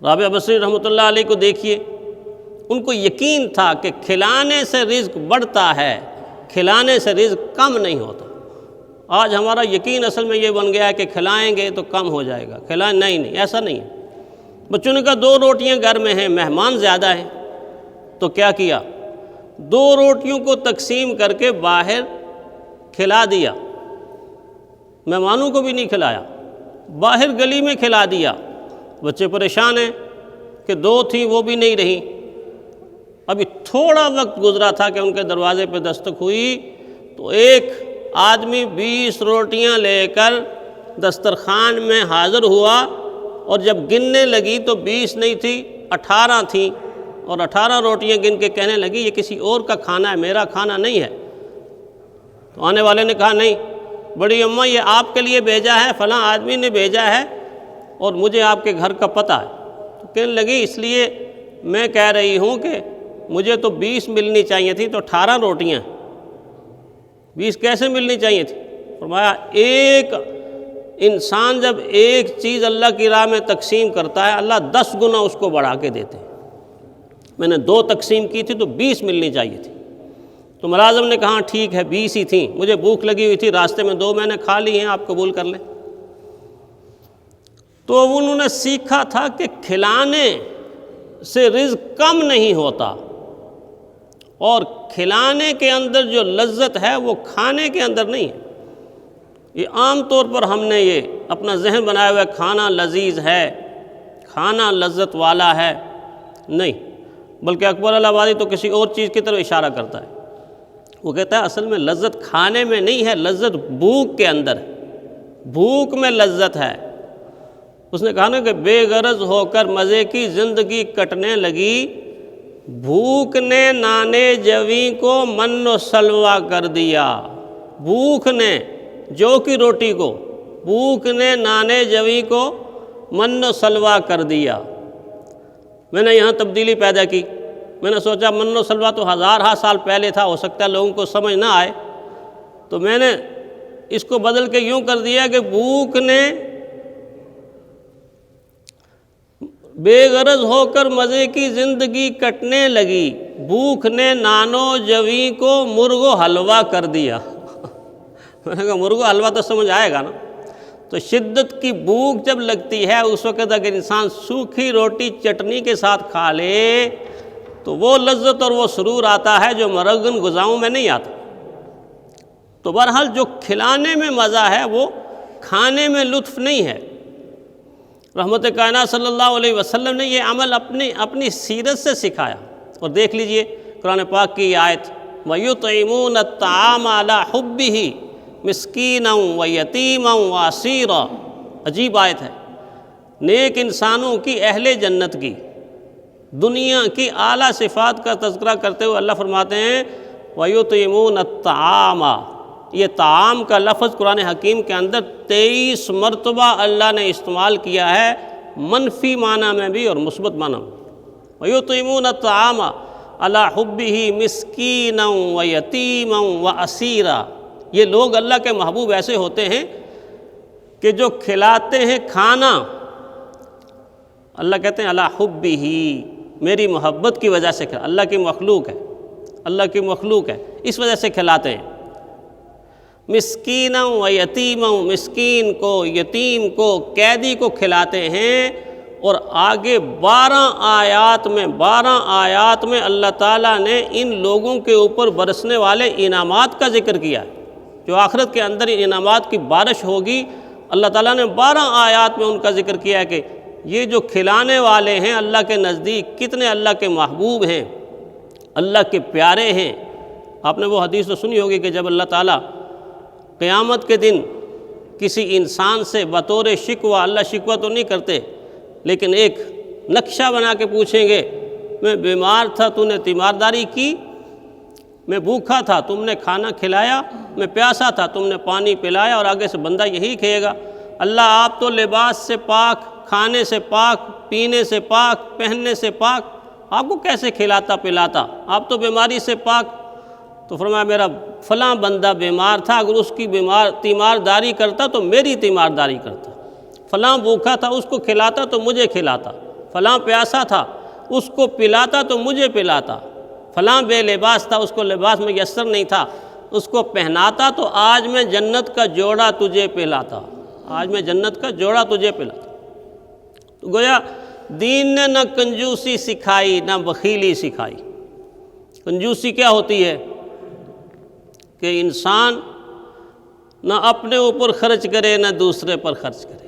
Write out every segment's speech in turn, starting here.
رابعہ بصری رحمۃ اللہ علیہ کو دیکھیے، ان کو یقین تھا کہ کھلانے سے رزق بڑھتا ہے، کھلانے سے رزق کم نہیں ہوتا۔ آج ہمارا یقین اصل میں یہ بن گیا ہے کہ کھلائیں گے تو کم ہو جائے گا، کھلائیں نہیں، ایسا نہیں ہے۔ بچوں نے کہا 2 روٹیاں گھر میں ہیں، مہمان زیادہ ہیں، تو کیا کیا، 2 روٹیوں کو تقسیم کر کے باہر کھلا دیا، مہمانوں کو بھی نہیں کھلایا، باہر گلی میں کھلا دیا۔ بچے پریشان ہیں کہ 2 تھیں وہ بھی نہیں رہیں۔ ابھی تھوڑا وقت گزرا تھا کہ ان کے دروازے پہ دستک ہوئی تو ایک آدمی 20 روٹیاں لے کر دسترخوان میں حاضر ہوا، اور جب گننے لگی تو 20 نہیں تھی، 18 تھیں، اور 18 روٹیاں گن کے کہنے لگی یہ کسی اور کا کھانا ہے، میرا کھانا نہیں ہے۔ تو آنے والے نے کہا نہیں بڑی اماں یہ آپ کے لیے بھیجا ہے، فلاں آدمی نے بھیجا ہے اور مجھے آپ کے گھر کا پتہ ہے۔ تو کہنے لگی اس لیے میں کہہ رہی ہوں کہ مجھے تو 20 ملنی چاہیے تھی، تو 18 روٹیاں 20 کیسے ملنی چاہیے تھی؟ فرمایا ایک انسان جب ایک چیز اللہ کی راہ میں تقسیم کرتا ہے، اللہ 10 گنا اس کو بڑھا کے دیتے ہیں۔ میں نے 2 تقسیم کی تھی تو 20 ملنی چاہیے تھی۔ تو ملازم نے کہا ٹھیک ہے 20 ہی تھیں، مجھے بھوک لگی ہوئی تھی، راستے میں 2 میں نے کھا لی ہیں، آپ قبول کر لیں۔ تو انہوں نے سیکھا تھا کہ کھلانے سے رزق کم نہیں ہوتا، اور کھلانے کے اندر جو لذت ہے وہ کھانے کے اندر نہیں ہے۔ یہ عام طور پر ہم نے یہ اپنا ذہن بنایا ہوا ہے کھانا لذیذ ہے، کھانا لذت والا ہے، نہیں، بلکہ اکبر الہٰبادی تو کسی اور چیز کی طرف اشارہ کرتا ہے۔ وہ کہتا ہے اصل میں لذت کھانے میں نہیں ہے، لذت بھوک کے اندر ہے، بھوک میں لذت ہے۔ اس نے کہا نا کہ بے غرض ہو کر مزے کی زندگی کٹنے لگی، بھوک نے نانے جویں کو من و سلوا کر دیا۔ بھوک نے جو کی روٹی کو، بھوک نے نانے جویں کو من و سلوا کر دیا۔ میں نے یہاں تبدیلی پیدا کی، میں نے سوچا من و سلوا تو ہزارہ سال پہلے تھا، ہو سکتا ہے لوگوں کو سمجھ نہ آئے، تو میں نے اس کو بدل کے یوں کر دیا کہ بھوک نے بے غرض ہو کر مزے کی زندگی کٹنے لگی، بھوک نے نانو جویں کو مرغ و حلوہ کر دیا۔ میں نے کہا مرغ و حلوہ تو سمجھ آئے گا نا۔ تو شدت کی بھوک جب لگتی ہے اس وقت اگر انسان سوکھی روٹی چٹنی کے ساتھ کھا لے تو وہ لذت اور وہ سرور آتا ہے جو مرغن غذاؤں میں نہیں آتا۔ تو بہرحال جو کھلانے میں مزہ ہے وہ کھانے میں لطف نہیں ہے۔ رحمت کائنات صلی اللہ علیہ وسلم نے یہ عمل اپنی سیرت سے سکھایا، اور دیکھ لیجئے قرآن پاک کی یہ آیت وَيُطْعِمُونَ الطَّعَامَ عَلَىٰ حُبِّهِ مِسْكِينًا وَيَتِيمًا وَأَسِيرًا۔ عجیب آیت ہے، نیک انسانوں کی، اہل جنت کی، دنیا کی اعلیٰ صفات کا تذکرہ کرتے ہوئے اللہ فرماتے ہیں وَيُطْعِمُونَ الطَّعَامَ۔ یہ طعام کا لفظ قرآن حکیم کے اندر 23 مرتبہ اللہ نے استعمال کیا ہے، منفی معنی میں بھی اور مثبت معنی میں۔ وَيُطْعِمُونَ الطَّعَامَ عَلَىٰ حُبِّهِ مِسْكِينًا وَيَتِيمًا وَأَسِيرًا۔ یہ لوگ اللہ کے محبوب ایسے ہوتے ہیں کہ جو کھلاتے ہیں کھانا، اللہ کہتے ہیں عَلَىٰ حُبِّهِ، میری محبت کی وجہ سے، اللہ کی مخلوق ہے، اللہ کی مخلوق ہے، اس وجہ سے کھلاتے ہیں۔ مسکینا و یتیما، مسکین کو، یتیم کو، قیدی کو کھلاتے ہیں۔ اور آگے 12 آیات میں اللہ تعالیٰ نے ان لوگوں کے اوپر برسنے والے انعامات کا ذکر کیا ہے، جو آخرت کے اندر ان انعامات کی بارش ہوگی۔ اللہ تعالیٰ نے 12 آیات میں ان کا ذکر کیا ہے کہ یہ جو کھلانے والے ہیں اللہ کے نزدیک کتنے اللہ کے محبوب ہیں، اللہ کے پیارے ہیں۔ آپ نے وہ حدیث تو سنی ہوگی کہ جب اللہ تعالیٰ قیامت کے دن کسی انسان سے بطور شکوہ، اللہ شکوہ تو نہیں کرتے لیکن ایک نقشہ بنا کے پوچھیں گے، میں بیمار تھا تو نے تیمارداری کی، میں بھوکا تھا تم نے کھانا کھلایا، میں پیاسا تھا تم نے پانی پلایا، اور آگے سے بندہ یہی کہے گا اللہ آپ تو لباس سے پاک، کھانے سے پاک، پینے سے پاک، پہننے سے پاک، آپ کو کیسے کھلاتا پلاتا، آپ تو بیماری سے پاک۔ تو فرمایا میرا فلاں بندہ بیمار تھا، اگر اس کی تیمارداری کرتا تو میری تیمارداری کرتا، فلاں بھوکا تھا اس کو کھلاتا تو مجھے کھلاتا، فلاں پیاسا تھا اس کو پلاتا تو مجھے پلاتا، فلاں بے لباس تھا اس کو لباس میسر نہیں تھا اس کو پہناتا، تو آج میں جنت کا جوڑا تجھے پلاتا، آج میں جنت کا جوڑا تجھے پلاتا۔ تو گویا دین نے نہ کنجوسی سکھائی نہ بخیلی سکھائی۔ کنجوسی کیا ہوتی ہے کہ انسان نہ اپنے اوپر خرچ کرے نہ دوسرے پر خرچ کرے،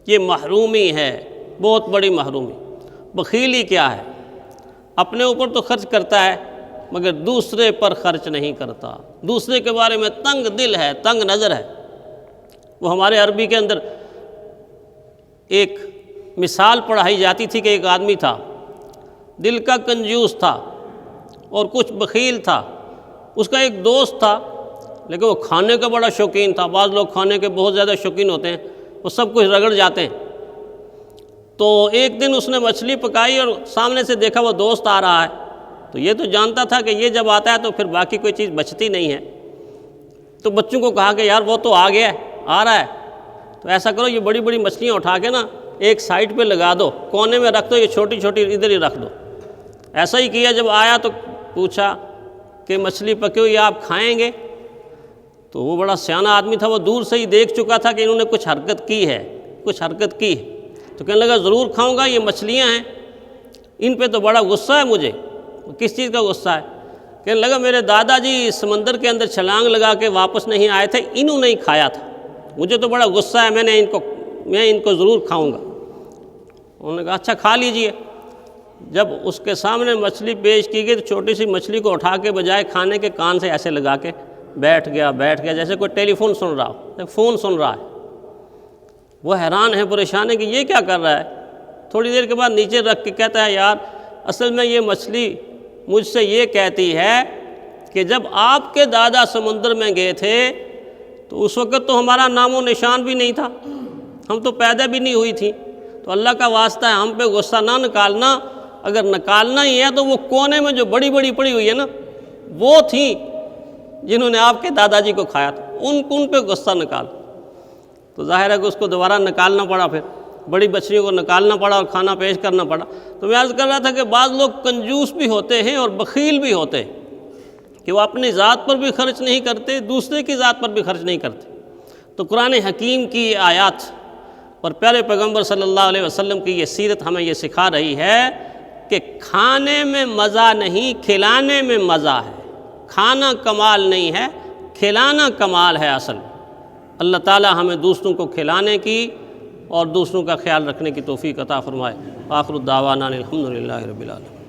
یہ محرومی ہے، بہت بڑی محرومی۔ بخیلی کیا ہے؟ اپنے اوپر تو خرچ کرتا ہے مگر دوسرے پر خرچ نہیں کرتا، دوسرے کے بارے میں تنگ دل ہے، تنگ نظر ہے۔ وہ ہمارے عربی کے اندر ایک مثال پڑھائی جاتی تھی کہ ایک آدمی تھا، دل کا کنجوس تھا اور کچھ بخیل تھا۔ اس کا ایک دوست تھا لیکن وہ کھانے کا بڑا شوقین تھا۔ بعض لوگ کھانے کے بہت زیادہ شوقین ہوتے ہیں، وہ سب کچھ رگڑ جاتے ہیں۔ تو ایک دن اس نے مچھلی پکائی اور سامنے سے دیکھا وہ دوست آ رہا ہے، تو یہ تو جانتا تھا کہ یہ جب آتا ہے تو پھر باقی کوئی چیز بچتی نہیں ہے۔ تو بچوں کو کہا کہ یار وہ تو آ گیا ہے، آ رہا ہے، تو ایسا کرو یہ بڑی بڑی مچھلیاں اٹھا کے نا ایک سائڈ پہ لگا دو، کونے میں رکھ دو، یہ چھوٹی چھوٹی ادھر ہی رکھ دو۔ ایسا ہی کیا، جب آیا تو پوچھا کہ مچھلی پکی ہوئی آپ کھائیں گے؟ تو وہ بڑا سیانہ آدمی تھا، وہ دور سے ہی دیکھ چکا تھا کہ انہوں نے کچھ حرکت کی ہے، کچھ حرکت کی ہے، تو کہنے لگا ضرور کھاؤں گا، یہ مچھلیاں ہیں، ان پہ تو بڑا غصہ ہے مجھے۔ کس چیز کا غصہ ہے؟ کہنے لگا میرے دادا جی سمندر کے اندر چھلانگ لگا کے واپس نہیں آئے تھے، انہوں نے ہی کھایا تھا، مجھے تو بڑا غصہ ہے، میں ان کو ضرور کھاؤں گا۔ انہوں نے کہا اچھا کھا لیجئے۔ جب اس کے سامنے مچھلی پیش کی گئی تو چھوٹی سی مچھلی کو اٹھا کے بجائے کھانے کے کان سے ایسے لگا کے بیٹھ گیا جیسے کوئی ٹیلی فون سن رہا ہو، فون سن رہا ہے۔ وہ حیران ہے، پریشان ہے کہ یہ کیا کر رہا ہے۔ تھوڑی دیر کے بعد نیچے رکھ کے کہتا ہے یار اصل میں یہ مچھلی مجھ سے یہ کہتی ہے کہ جب آپ کے دادا سمندر میں گئے تھے تو اس وقت تو ہمارا نام و نشان بھی نہیں تھا، ہم تو پیدا بھی نہیں ہوئی تھی، تو اللہ کا واسطہ ہے ہم پہ غصہ نہ نکالنا، اگر نکالنا ہی ہے تو وہ کونے میں جو بڑی بڑی پڑی ہوئی ہے نا وہ تھیں جنہوں نے آپ کے دادا جی کو کھایا تھا، ان پہ غصہ نکال۔ تو ظاہر ہے کہ اس کو دوبارہ نکالنا پڑا، پھر بڑی مچھلیوں کو نکالنا پڑا اور کھانا پیش کرنا پڑا۔ تو میں عرض کر رہا تھا کہ بعض لوگ کنجوس بھی ہوتے ہیں اور بخیل بھی ہوتے ہیں کہ وہ اپنی ذات پر بھی خرچ نہیں کرتے، دوسرے کی ذات پر بھی خرچ نہیں کرتے۔ تو قرآن حکیم کی آیات اور پیارے پیغمبر صلی اللہ علیہ وسلم کی یہ سیرت ہمیں یہ سکھا رہی ہے کہ کھانے میں مزہ نہیں، کھلانے میں مزہ ہے۔ کھانا کمال نہیں ہے، کھلانا کمال ہے اصل۔ اللہ تعالی ہمیں دوسروں کو کھلانے کی اور دوسروں کا خیال رکھنے کی توفیق عطا فرمائے۔ آخر الدعوانا الحمدللہ رب العالمین۔